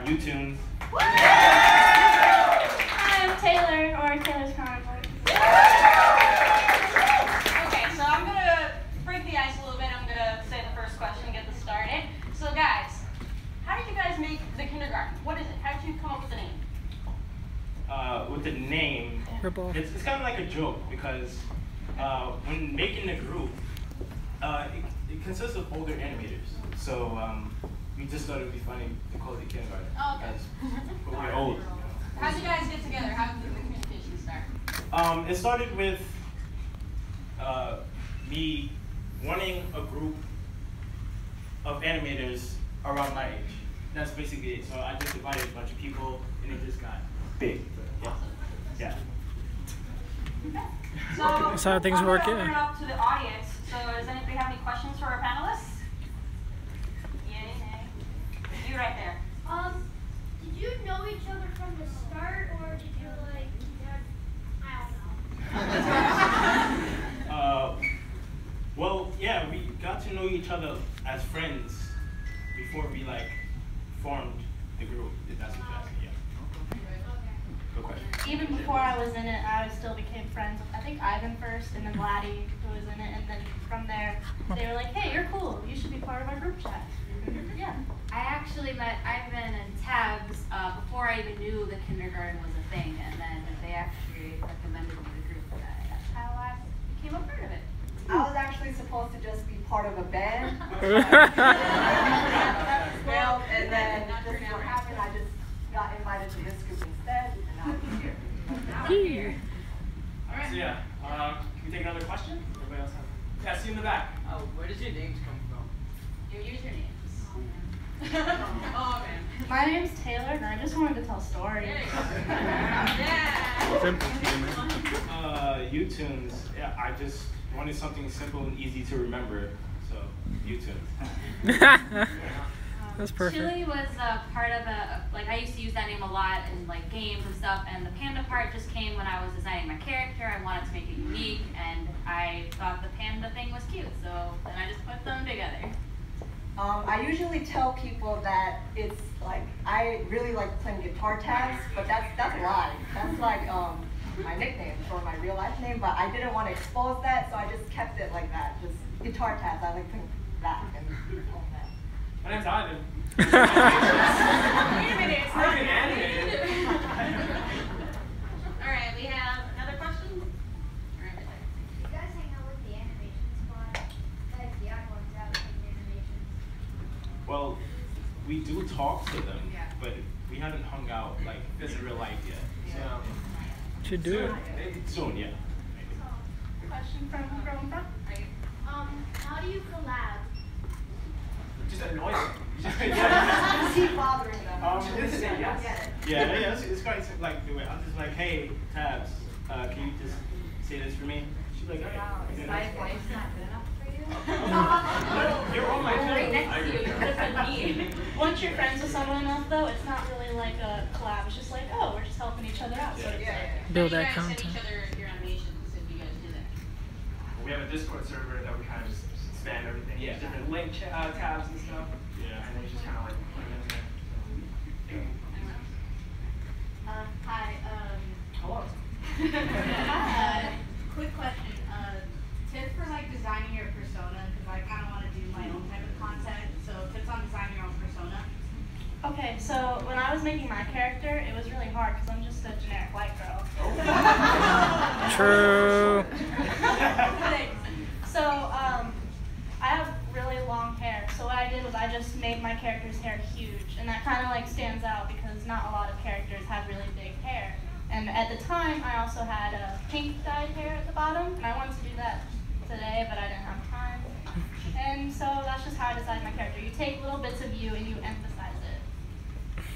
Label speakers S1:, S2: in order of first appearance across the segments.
S1: YouTunes.
S2: I'm Taylor, or Taylor's Chronicles.
S3: Okay, so I'm going to break the ice a little bit. I'm going to say the first question, get this started. So guys, how did you guys make the kindergarten? What is it? How did you come up with the name?
S1: With the name, it's kind of like a joke because when making the group, it consists of older animators. So we just thought it would be funny to call it the kindergarten.
S3: Oh, okay.
S1: But we're old.
S3: How did you guys get together? How did the communication start?
S1: It started with me wanting a group of animators around my age. That's basically it. So I just invited a bunch of people, and it just got big. Yeah.
S3: Okay. So
S4: that's how things work,
S3: I'm going to open it up to the audience. So does anybody have any questions for our panelists? Yay, nay. You right there.
S5: Did you know each other from the start, or did you I don't know.
S1: Well, yeah, we got to know each other as friends before we formed the group. If that's what you're asking, yeah. Good question.
S2: Even before I was in it, I still became friends with, I think, Ivan first, and then Laddie, who was in it, and then from there, they were like, hey, you're cool, you should be part of our group chat. Yeah.
S6: I actually met Ivan and Tabs before I even knew the kindergarten was a thing, and then they actually recommended me the group, and that's how I became a part of it.
S7: I was actually supposed to just be part of a band. Failed, and then this is what happened. I just got invited to this group instead, and now I'm here.
S1: All right, so yeah, can we take another question? Everybody else have? Yeah, see you in the back.
S8: Where does your names come from?
S6: Your usernames.
S3: Oh, man.
S2: My name's Taylor, and I just wanted to tell stories.
S3: Yeah.
S4: Simple.
S1: YouTunes, yeah, I just wanted something simple and easy to remember, so YouTunes.
S4: That's perfect.
S6: Chili was part of I used to use that name a lot in games and stuff, and the panda part just came when I was designing my character. I wanted to make it unique, and I thought the panda thing was cute, so then I just put them together.
S7: I usually tell people that it's I really like playing guitar tabs, but that's a lie. That's my nickname for my real life name, but I didn't want to expose that, so I just kept it like that. Just guitar tabs. I like playing that and all that.
S1: My name's Ivan.
S3: Wait a minute, it's not
S1: animated.
S3: All right, we have another question?
S5: You guys hang out with the animation squad? Like the young ones out with the animations?
S1: Well, we do talk to them, but we haven't hung out in real life yet. So
S4: Should do it.
S1: soon, yeah.
S2: Question from Growing Up.
S5: How do you collab?
S1: Just annoy them.
S7: Just keep bothering them.
S1: Yeah, it's quite do it. I'm just hey, Tabs, can you just say this for me? She's like, hey.
S6: Is my voice not good enough for you?
S1: You're on my phone.
S6: Right next to you, you're just like me.
S2: Once you're friends with someone else, though, it's not really like a collab. It's just oh, we're just helping each other out.
S4: Build that
S3: How do you guys
S4: content.
S3: send each other your animations if you guys do that?
S1: We have a Discord server that we kind of just spam everything. Yeah. Different link tabs and stuff. Yeah. And then we just kind of put them in there.
S9: Hi.
S1: Hello.
S9: Quick question. Tips for designing your persona, because I kind of want to do my own type of content. So tips on designing your own persona.
S2: Okay, so when I was making my character, it was really hard because I'm just a generic white girl.
S4: True.
S2: So I have really long hair. So what I did was I just made my character's hair huge, and that kind of stands out because not a lot of characters have really big hair. And at the time, I also had a pink dyed hair at the bottom, and I wanted to do that today, but I didn't have time. And so that's just how I designed my character. You take little bits of you and you emphasize it.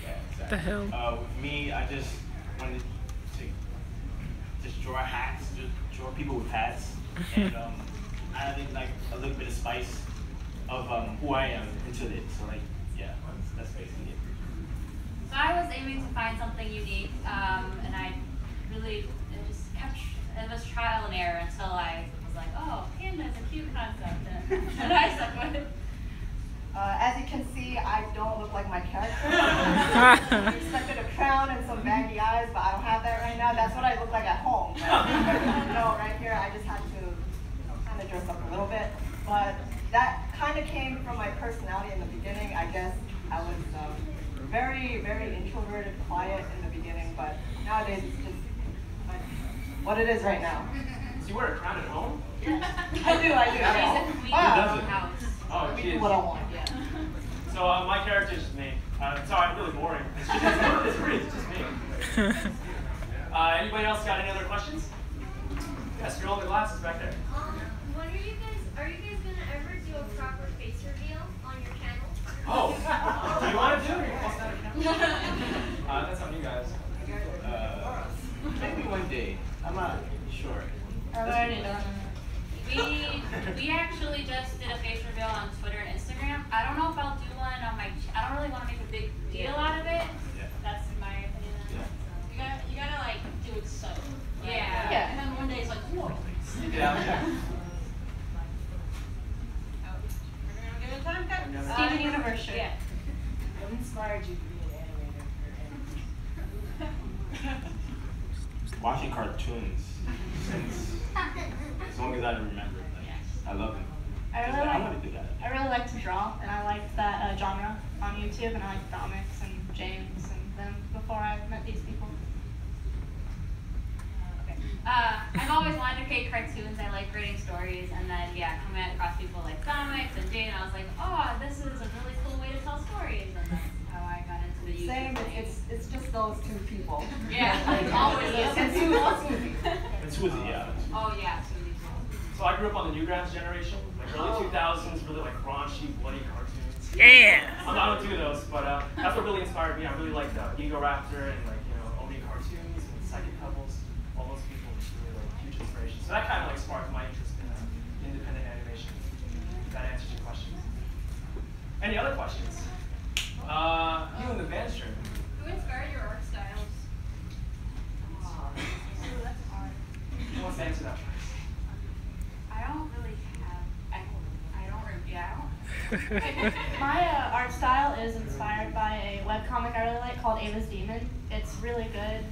S1: Yeah, exactly.
S4: What the hell?
S1: With me, I just wanted to just draw hats, just draw people with hats, and adding a little bit of spice of who I am into it. So yeah, that's basically it.
S6: So I was aiming to find something unique, and I really it was trial and error until I was oh, panda is a cute concept, and I stuck with it.
S7: As you can see, I don't look like my character. I expected a crown and some baggy eyes, but I don't have that right now. That's what I look like at home. No, right here, I just had to kind of dress up a little bit. But that kind of came from my personality in the beginning. I guess I was very, very introverted, quiet in the beginning, but nowadays it's just like what it is right now.
S1: So you wear a crown at home?
S7: I do.
S6: We
S1: does it?
S6: house.
S1: Oh,
S7: We
S1: she
S7: do
S1: is.
S7: what I want, yeah.
S1: So my character is just me. Sorry, I'm really boring. It's free, it's just me. Anybody else got any other questions? Yes, girl with the glasses back there.
S5: When are you guys gonna ever do a proper face reveal on your channel?
S1: Oh, do you want to do it? Post that account? That's on you guys. Maybe one day. I'm not sure.
S2: I've already done it.
S6: We actually just did a face reveal on Twitter and Instagram. I don't know if I'll do one on my. I don't really want to make a big deal out of it.
S1: Yeah.
S6: That's my opinion.
S1: Yeah.
S3: You gotta like do it so.
S6: Yeah.
S2: Yeah.
S3: And then one day it's like, whoa.
S1: Sneak it out there.
S3: We're gonna give it time, guys.
S2: Steven Universe.
S6: Yeah.
S8: What inspired you to be an animator or animator?
S1: Watching cartoons since as long as I remember. I love them. I want to do that.
S2: I really like to draw, and I liked that genre on YouTube, and I liked comics and James and them before I met these people.
S6: I've always wanted to create cartoons. I like creating stories, and then coming across people like comics and Jane, I was like, oh, this is a really cool way to tell stories, and that's how I got into the YouTube
S7: Same.
S6: thing.
S7: It's just those two people.
S6: Yeah, it's always
S7: And Susie.
S1: And Susie, yeah.
S6: Oh yeah, Susie.
S1: So I grew up on the Newgrounds generation, like early 2000s, really like raunchy, bloody cartoons.
S4: Yeah.
S1: I don't do those, but that's what really inspired me. I really liked Ego Raptor and Omi cartoons and Psychic Pebbles. All those people were really like huge inspiration. So that kind of like sparked my interest in independent animation. If that answers your question. Any other questions? You in the band shirt.
S3: Who inspired your art styles?
S2: Ooh, that's hard.
S1: Who wants to answer that first?
S6: I don't really have. I don't.
S2: My art style is inspired by a webcomic I really like called Ava's Demon. It's really good.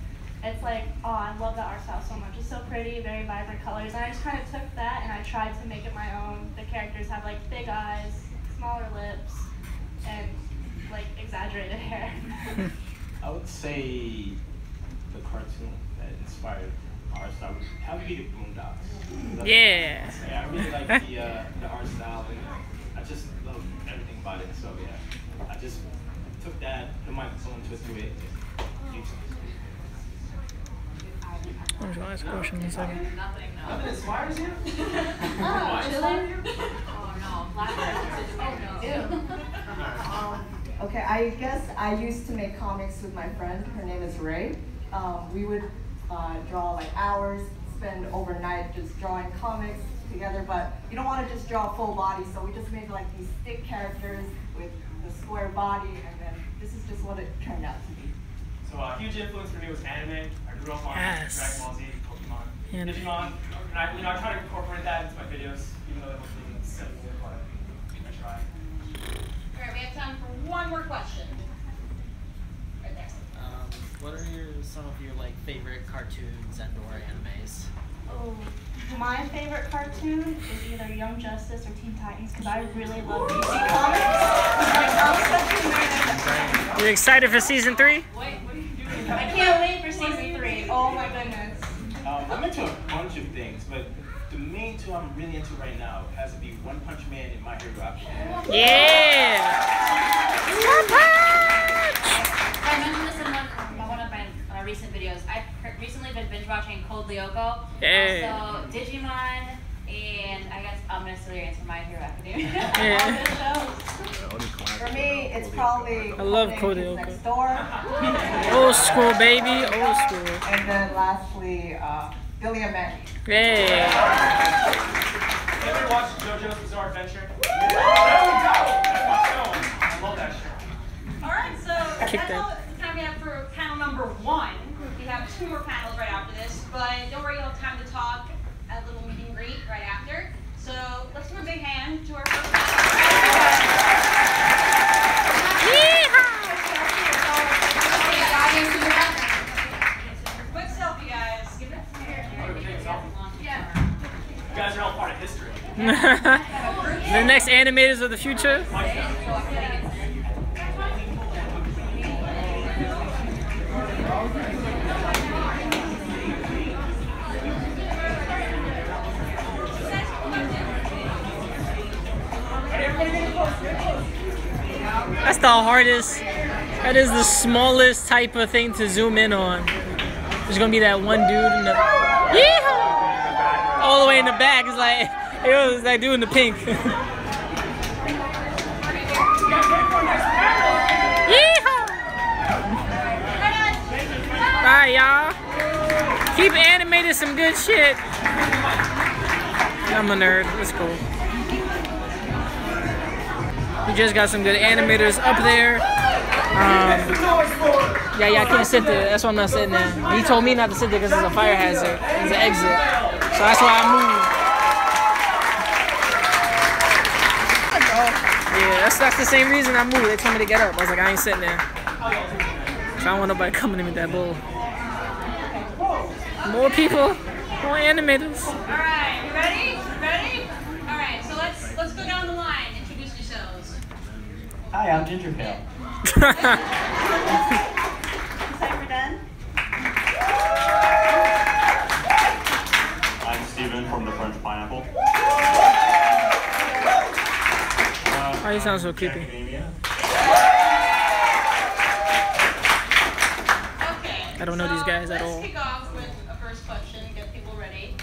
S2: It's like, oh, I love that art style so much. It's so pretty, very vibrant colors. And I just kind of took that and I tried to make it my own. The characters have like big eyes, smaller lips, and like exaggerated hair.
S1: I would say the cartoon that inspired my art style would probably be the Boondocks.
S4: Yeah.
S1: Yeah, I really like the art style, and I just love everything about it. So yeah, I just took that, put my own twist to it.
S4: I'm just gonna ask a question in a second.
S6: Nothing. No.
S1: Nothing inspires you?
S6: Oh no, black
S7: Okay, I guess I used to make comics with my friend. Her name is Ray. We would draw like hours, spend overnight just drawing comics together, but you don't want to just draw full body, so we just made like these thick characters with the square body, and then this is just what it turned out to be.
S1: So a huge influence for me was anime. I grew up on
S4: Yes.
S1: Dragon Ball Z, Pokemon,
S4: Anime.
S1: Digimon, and I try to incorporate that into my videos, even though they look really simple, but I try.
S3: Alright, we have time for one more question. Right there.
S8: What are some of your favorite cartoons and/or animes?
S2: Oh, my favorite cartoon is either Young Justice or Teen Titans because I really love DC comics.
S4: You excited for season 3?
S2: I can't wait for season 3. Oh my goodness.
S1: I'm into a bunch of things, but the main two I'm really into right now has to be One Punch Man and My Hero Academia.
S4: Yeah.
S6: I mentioned this in one of my recent videos. I've recently been binge watching Code Lyoko.
S4: Yeah.
S6: Also Digimon, and I guess I'm gonna steal your answer for My Hero Academia.
S4: Yeah.
S7: For me, it's probably
S4: I love
S7: Code
S4: Cody
S7: Next Door.
S4: Old school, baby. Old school.
S7: And then lastly, Billy and Mandy.
S4: Yeah.
S1: Anybody watch JoJo's Bizarre Adventure? There we go! That's my show. I love that show.
S3: Alright, so
S4: Kick
S3: that's
S4: that.
S3: all the time we have for panel number 1. We have 2 more panels right after this, but don't worry, you'll have time to talk at a little meet and greet right after. So let's give a big hand to our first panel.
S4: next animators of the future. That's the hardest. That is the smallest type of thing to zoom in on. There's gonna be that one dude in the yeehaw! All the way in the back. It's like, yo, it's like dude in the pink. Yeehaw! Alright, y'all. Keep animating some good shit. I'm a nerd. Let's go. We just got some good animators up there. Yeah, I can't sit there. That's why I'm not sitting there. He told me not to sit there because it's a fire hazard. It's an exit. So that's why I moved. Yeah, that's the same reason I moved. They told me to get up. I was like, I ain't sitting there. So I don't want nobody coming in with that bull. More people, more animators.
S3: Alright, you ready? Ready? Alright, so let's go down the line. Introduce yourselves.
S10: Hi, I'm Ginger Pale.
S11: I'm Steven from the French Pineapple.
S4: Oh, you sound so creepy.
S3: Okay.
S4: I don't know these guys at all.
S3: Let's kick off with a first question, get people ready.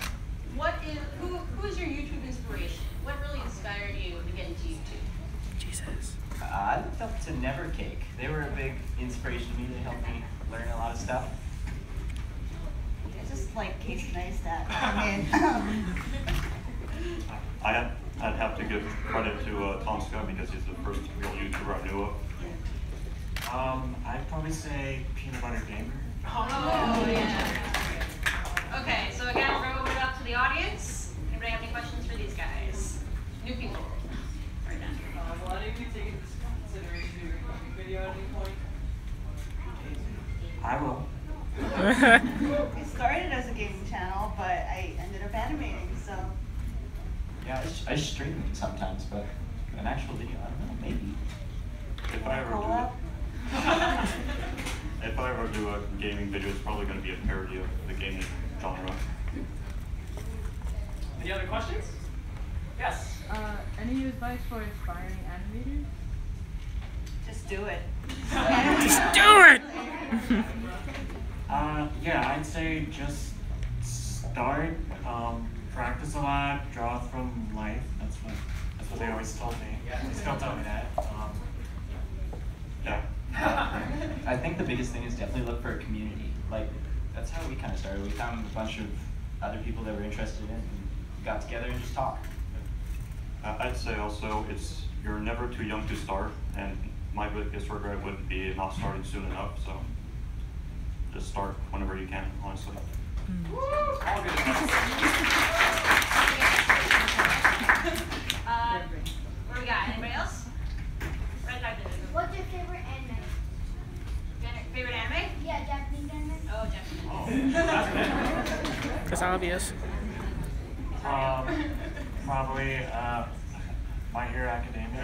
S3: Who is your YouTube inspiration? What really inspired you to get into YouTube?
S4: Jesus.
S10: I looked up to Never Cake. They were a big inspiration to me. They helped me learn a lot of stuff.
S7: I just like Casey Neistat.
S11: I'd have to give credit to Tom Scott because he's the first real YouTuber I knew of. I'd probably say Peanut Butter Gamer.
S3: Oh, yeah. Okay, so again, we're going to open it up to the audience. Anybody have any questions for these guys? New people. Right now.
S12: Why did you take into consideration doing a video at any point?
S10: I will.
S7: It started as a gaming channel, but I ended up animating, so.
S10: Yeah, I stream sometimes, but an actual video, I don't know, maybe.
S11: If I ever do a gaming video, it's probably going to be a parody of the gaming genre.
S1: Any other questions? Yes.
S8: Any advice for aspiring animators?
S7: Just do it.
S4: Just do it!
S11: Yeah, I'd say just start, practice a lot, draw from life. That's what they always told me. They still tell me that. Yeah.
S10: I think the biggest thing is definitely look for a community. Like, that's how we kind of started. We found a bunch of other people that were interested in it and got together and just talked.
S11: I'd say also you're never too young to start, and my biggest regret would be not starting soon enough, so just start whenever you can, honestly.
S3: All good. What do we got? Anybody else? Right back there.
S5: What's your favorite anime?
S3: Favorite anime?
S5: Yeah, Japanese anime.
S3: Oh, Japanese.
S4: That's obvious.
S11: Probably My Hero Academia.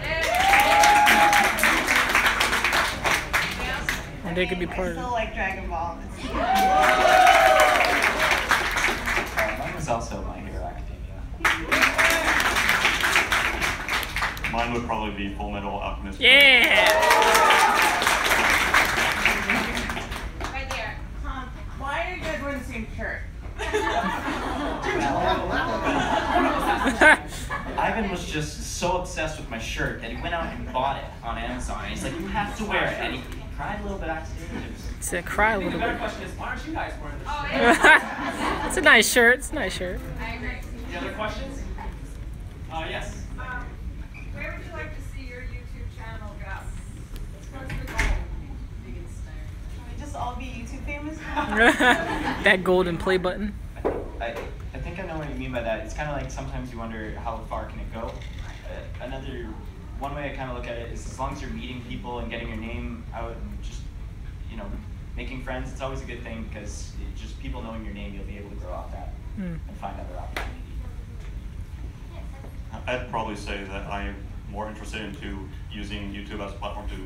S4: And they could be part of
S7: I
S4: it.
S7: still like Dragon Ball.
S10: Mine was also My Hero Academia.
S11: Mine would probably be Full Metal Alchemist.
S4: Yeah!
S3: Right there.
S8: Why are you guys wearing the same shirt?
S10: Ivan was just so obsessed with my shirt that he went out and bought it on Amazon. And he's like, you have to wear it. And he cried a little bit accidentally.
S4: He said cry a
S1: The
S4: little
S1: better
S4: bit.
S1: question is, why aren't you guys wearing this?
S3: Oh, yeah.
S4: It's a nice shirt. It's a nice shirt.
S3: I agree.
S1: Any other questions? Yes.
S8: Where would you like to see your YouTube channel go? What's the goal?
S7: Can we just all be YouTube famous?
S4: That golden play button.
S10: I think I know what you mean by that. It's kind of like sometimes you wonder how far can it go. One way I kind of look at it is as long as you're meeting people and getting your name out and just, making friends, it's always a good thing because just people knowing your name, you'll be able to grow off that and find other opportunities.
S13: I'd probably say that I'm more interested into using YouTube as a platform to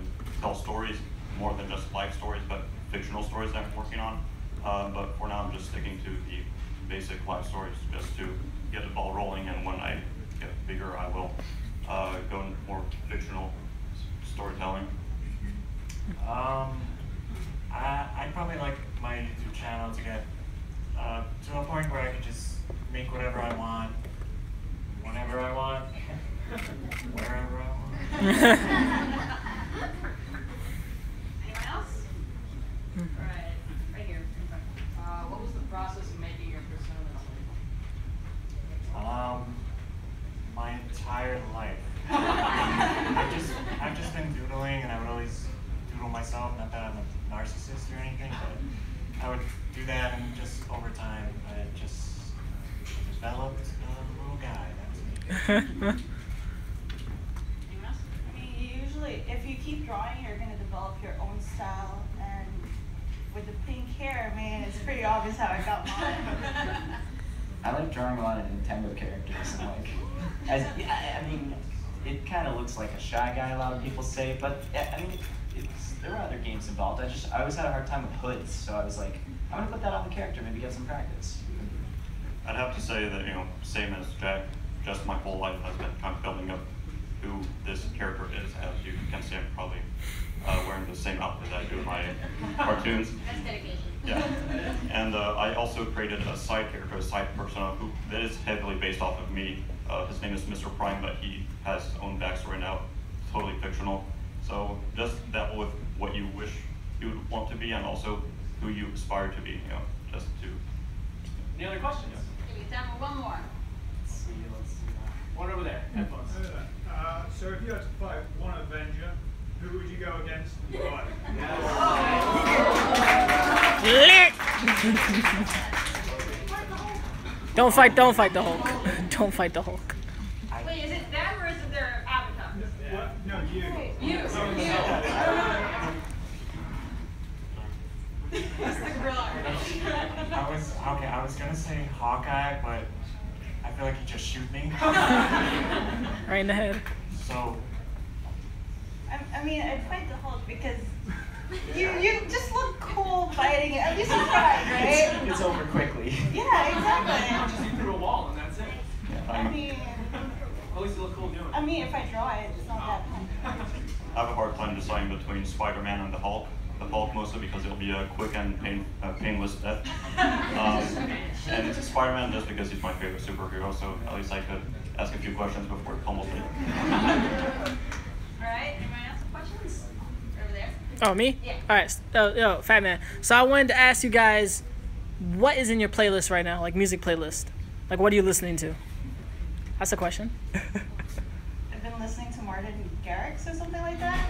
S13: tell stories more than just life stories, but fictional stories that I'm working on. But for now, I'm just sticking to the basic life stories just to get the ball rolling, and when I get bigger, I will go into more fictional storytelling.
S11: I'd probably like my YouTube channel to get to a point where I can just make whatever I want, whenever I want, wherever I want.
S3: Anyone else? Alright, right here.
S12: What was the process of making your persona?
S11: My entire life. I've just been doodling, and I would always doodle myself. Not that I'm a narcissist or anything, but I would do that, and just over time, I just developed a little guy. That's me.
S3: Anyone else?
S9: I mean, usually, if you keep drawing, you're going to develop your own style. And with the pink hair, man, it's pretty obvious how I got mine.
S10: I like drawing a lot of Nintendo characters, and like, I mean, it kind of looks like a Shy Guy, a lot of people say, but I mean, there were other games involved. I always had a hard time with hoods, so I was like, I'm gonna put that on the character, maybe get some practice.
S13: I'd have to say that, same as Jack, just my whole life has been kind of building up who this character is. As you can see, I'm probably wearing the same outfit I do in my cartoons.
S3: That's dedication.
S13: Yeah, and I also created a side character, a side persona, who is heavily based off of me. His name is Mr. Prime, but he has his own backstory now, totally fictional. So just that with what you wish you would want to be, and also who you aspire to be, just to.
S1: Any other questions?
S3: Give me time for one more.
S11: Let's see.
S1: One over there, headphones.
S14: So if you had to fight one Avenger, who would you go against and why?
S4: Don't fight the Hulk. Don't fight the Hulk.
S3: Wait, is it them or is it their avatar?
S14: What? No, you.
S3: You. That's the gorilla.
S11: I was gonna say Hawkeye, but I feel like he just shoot me.
S4: Right in the head.
S11: So.
S9: I mean, I'd fight the Hulk because you just look cool fighting it. At least you tried, right?
S10: It's over quickly.
S9: Yeah, exactly.
S1: Just you through a wall and that's it.
S9: I mean,
S1: At least you look cool doing it.
S9: I mean, if I draw it, it's not that bad.
S13: I have a hard time deciding between Spider-Man and the Hulk. The Hulk mostly because it'll be a quick and painless death. And Spider-Man just because he's my favorite superhero, so at least I could ask a few questions before it pummels me.
S3: Alright, anyone else have questions? Over there.
S4: Oh, me?
S3: Yeah.
S4: All right. Yo, Fat Man. So I wanted to ask you guys, what is in your playlist right now? Like music playlist. Like, what are you listening to? That's a question.
S9: I've been listening to Martin Garrix or something like that.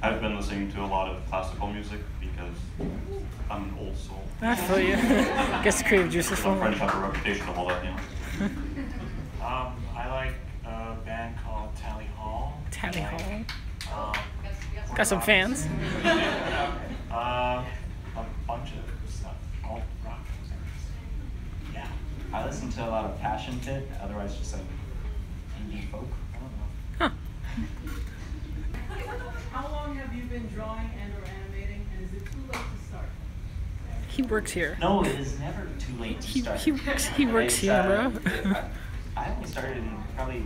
S13: I've been listening to a lot of classical music because I'm an old soul.
S4: I feel you. Guess the creative juices
S13: My
S4: flowing.
S13: friends have a reputation of all that,
S11: I like a band called Tally Hall.
S4: Tally Hall.
S11: Got
S4: some fans.
S11: A bunch of stuff. Alt rock. Yeah.
S10: I listen to a lot of Passion Pit, otherwise just like indie folk. I don't know.
S12: How long have you been drawing and/or animating, and is it too late to start?
S4: He works here.
S10: No, it is never too late to start.
S4: He works here, bro.
S10: I only started in probably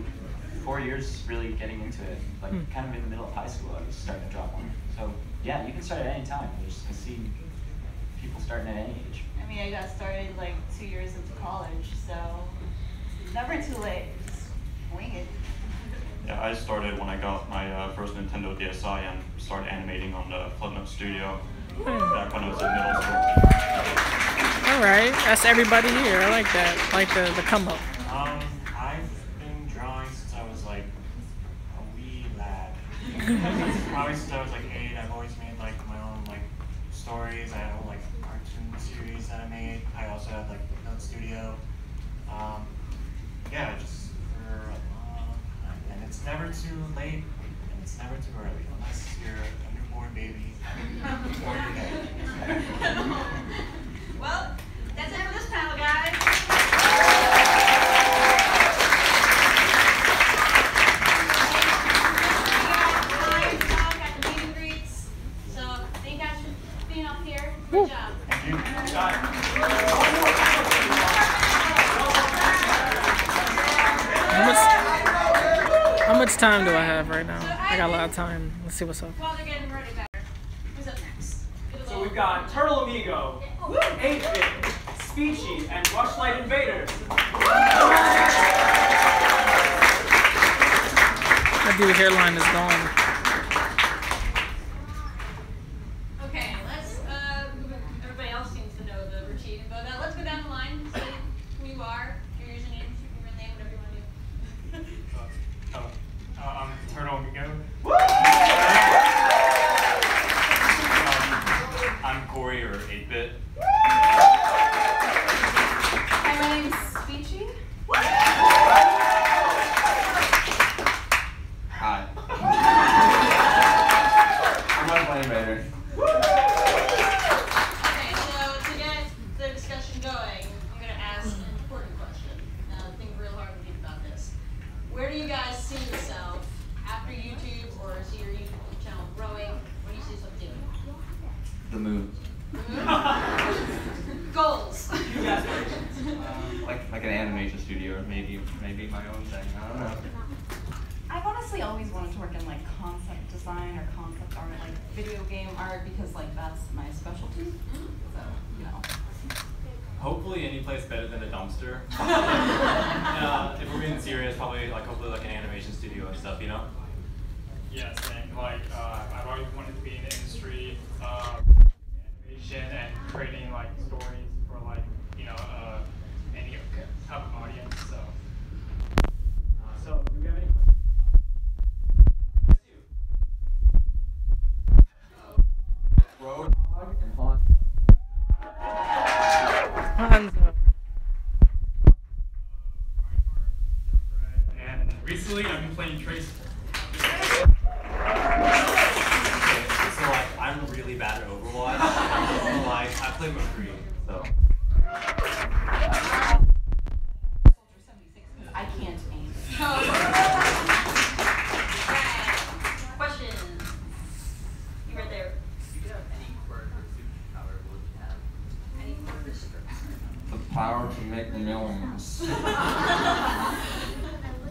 S10: 4 years really getting into it. Like kind of in the middle of high school, I was starting to draw more. So yeah, you can start at any time. I see people starting at any age.
S9: I mean, I got started like 2 years into college, so it's never too late. Just wing it.
S13: Yeah, I started when I got my first Nintendo DSi and started animating on the Flipnote Studio back when I was in middle school.
S4: All right, that's everybody here. I like that. I like the come up.
S11: I've been drawing since I was like a wee lad. Probably since I was like 8. I've always made like my own like stories. I had a whole like cartoon series that I made. I also had like Note Studio. Yeah, just for a long time. And it's never too late and it's never too early unless you're a newborn baby or you're dead.
S3: Well, that's it for this panel, guys.
S4: much time do I have right now? I got a lot of time. Let's see what's up.
S3: While they're getting ready better, who's up next?
S15: So we've got Turtle Amigo, 8-Bit, Speechy, and Rushlight Invader.
S4: That dude's hairline is gone.
S3: Okay, let's, everybody else seems to know the routine, but let's go down the line, say who you are, your usernames, your name, whatever you want to do.
S16: I'm Turtle Amigo.
S17: I'm Corey, or 8-Bit.
S18: Hi, my name's Speechy.
S19: Hi. I'm Rushlight Invader.
S3: Okay, so to get the discussion going, I'm going to ask an important question. Think real hard and think about this. Where do you guys see yourself after YouTube, or is your YouTube channel growing? What do you see yourself doing?
S19: The moon.
S3: Goals.
S19: Like an animation studio, or maybe my own thing. I don't know.
S18: I've honestly always wanted to work in like concept design or concept art, like video game art, because like that's my specialty. So, you know.
S17: Hopefully any place better than a dumpster. If we're being serious, probably hopefully like an animation studio and stuff, you know?
S16: Yes, and I've always wanted to be in the industry of animation and creating like stories for any type of audience. So do we have any questions?
S19: Roadhog and
S4: Hanzo.
S16: And recently I've been playing Trace.
S17: So I'm really bad at Overwatch. I play McCree, so.
S18: I can't aim.
S3: Question. You right there.
S12: If you could have any quirk or superpower, what would you have?
S3: Any quirk or superpower?
S19: the power to make millions.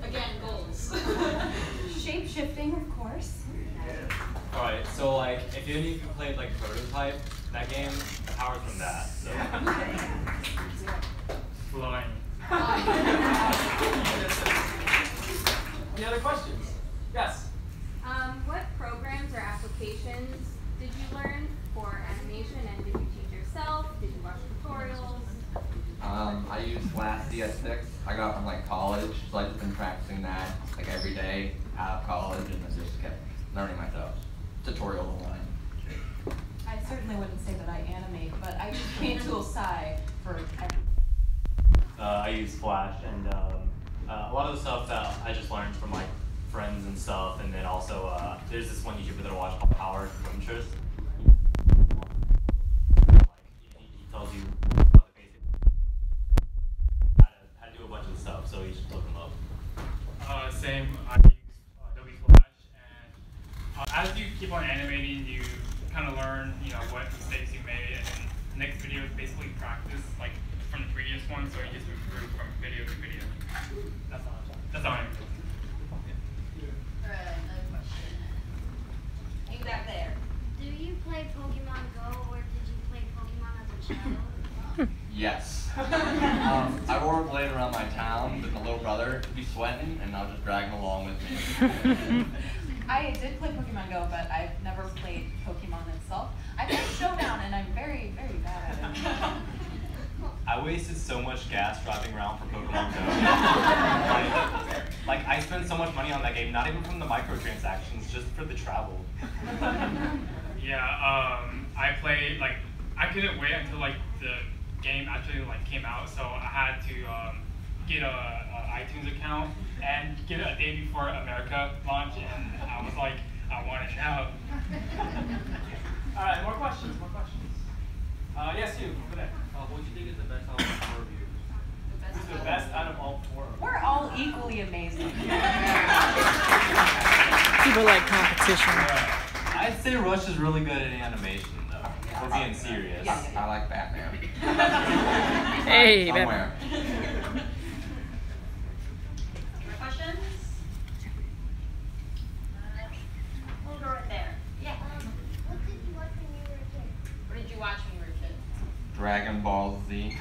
S3: Again, goals.
S18: Shape-shifting, of course.
S17: Alright, so if any of you played Prototype, that game, the power's from that. So.
S16: Flying.
S15: Any other questions? Yes.
S20: What programs or applications did you learn for animation, and did you teach yourself? Did you watch tutorials?
S19: I use Flash CS6. I got it from college, so I've just been practicing that every day out of college, and I just kept learning myself. Tutorial online.
S18: I certainly wouldn't say that I animate, but I use Paint Tool Sci for everything.
S17: I use Flash, and a lot of the stuff that I just learned from friends and stuff, and then also there's this one YouTuber that I watch called Power from Interest. He tells you about the basics, how to do a bunch of stuff, so you should look him up.
S16: Same. I use Adobe Flash, and as you keep on animating, you kind of learn, what mistakes you made, and then the next video is basically practice, from the previous one, so you just improve from video to video. That's all I'm doing.
S3: Alright, another question. You back there.
S5: Do you play Pokemon Go, or did you play Pokemon as a child?
S19: Yes. I wore a blade around my town with my little brother. He'd be sweating, and I'll just drag him along with me.
S18: I did play Pokemon Go, but I've never played Pokemon itself. I played Showdown, and I'm very, very bad at it.
S17: I wasted so much gas driving around for Pokemon Go. I spent so much money on that game, not even from the microtransactions, just for the travel.
S16: Yeah, I played, I couldn't wait until, the game actually, came out, so I had to, get a iTunes account and get it a day before America launch, and I was like, I want it now.
S15: Alright, more questions. Yes, you, over there.
S12: What do you think is the best out of all four of you?
S15: Who's the best out of all four of you?
S18: We're all equally amazing.
S4: People like competition.
S17: I'd say Rush is really good at animation, though. We're being serious.
S19: I like Batman.
S4: Hey,
S19: Somewhere.
S3: Questions?
S19: ballsy.